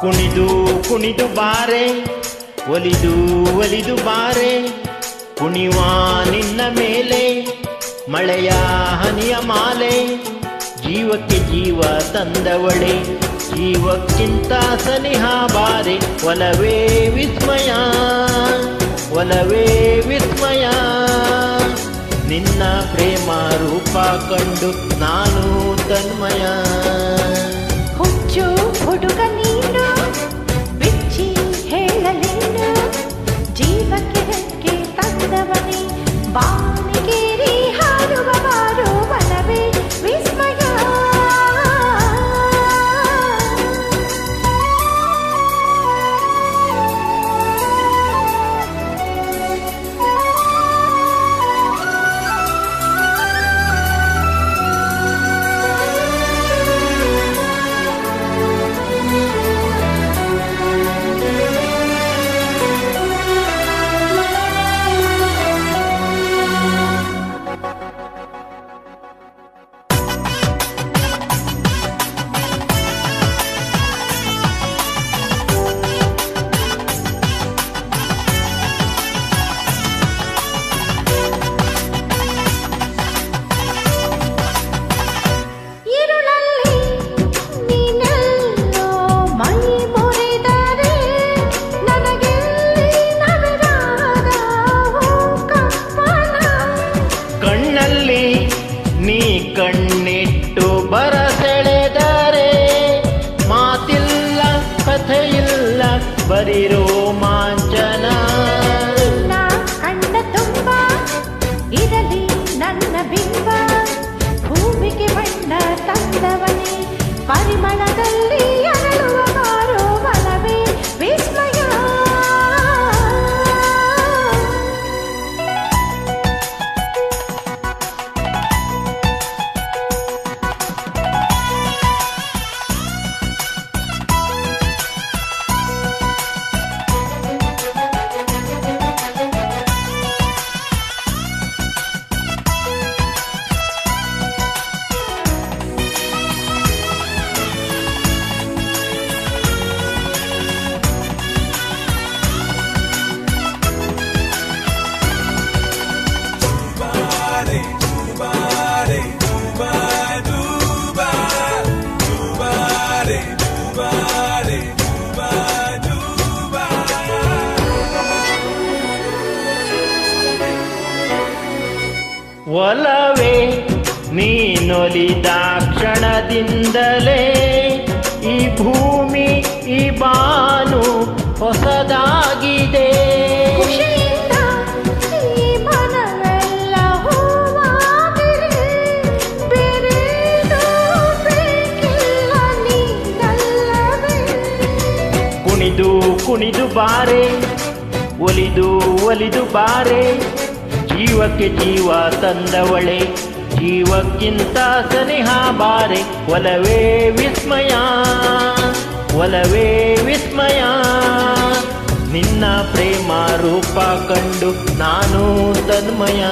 ಕುಣಿದು ಕುಣಿದು ಬಾರೆ, ಒಲಿದು ಒಲಿದು ಬಾರೆ, ಕುಣಿವ ನಿನ್ನ ಮೇಲೆ ಮಳೆಯ ಹನಿಯ ಮಾಲೆ. ಜೀವಕ್ಕೆ ಜೀವ ತಂದವಳೆ, ಜೀವಕ್ಕಿಂತ ಸನಿಹ ಬಾರೆ. ಒಲವೇ ವಿಸ್ಮಯ, ಒಲವೇ ವಿಸ್ಮಯ, ನಿನ್ನ ಪ್ರೇಮ ರೂಪ ಕಂಡು ನಾನು ತನ್ಮಯ. ಹುಚ್ಚು ಹುಡುಗ ನೀನು, ಬಿಚ್ಚಿ ಹೇಳಲೇನು, ಜೀವಕ್ಕೆ ರೆಕ್ಕೆ ತಂದವನೇ, ಬಾನಿಗೇರಿ ಹಾಡುವ ಬಾರೋ ಒಲವೇ ವಿಸ್ಮಯ. ನೀ ಕಣ್ಣಿಟ್ಟು ಬರಸೆಳೆದರೆ ಮಾತಿಲ್ಲ ಕಥೆಯಿಲ್ಲ ಬರೀ ರೋಮಾಂಚನ. ಕಣ್ಣ ತುಂಬ ಇರಲಿ ನನ್ನ ಬಿಂಬ, ಭೂಮಿಗೆ ಬಣ್ಣ ತಂದವನೇ, ಪರಿಮಳದಲ್ಲಿ ಅರಳುವ ಬಾರೋ ಒಲವೇ ವಿಸ್ಮಯ. ಒಲವೇ ನೀನೊಲಿದ ಕ್ಷಣದಿಂದಲೇ ಈ ಭೂಮಿ ಈ ಬಾನು ಹೊಸದಾಗಿದೆ. ಖುಷಿಯಿಂದ ಈ ಮನವೆಲ್ಲ ಹೂವಾಗಿದೆ, ಬೇರೇನೂ ಬೇಕಿಲ್ಲ ನೀನಲ್ಲವೇ. ಕುಣಿದು ಕುಣಿದು ಬಾರೆ, ಒಲಿದು ಒಲಿದು ಬಾರೆ, ಜೀವಕ್ಕೆ ಜೀವ ತಂದವಳೆ, ಜೀವಕ್ಕಿಂತ ಸನಿಹ ಬಾರೆ. ಒಲವೇ ವಿಸ್ಮಯ, ಒಲವೇ ವಿಸ್ಮಯ, ನಿನ್ನ ಪ್ರೇಮ ರೂಪ ಕಂಡು ನಾನು ತನ್ಮಯ.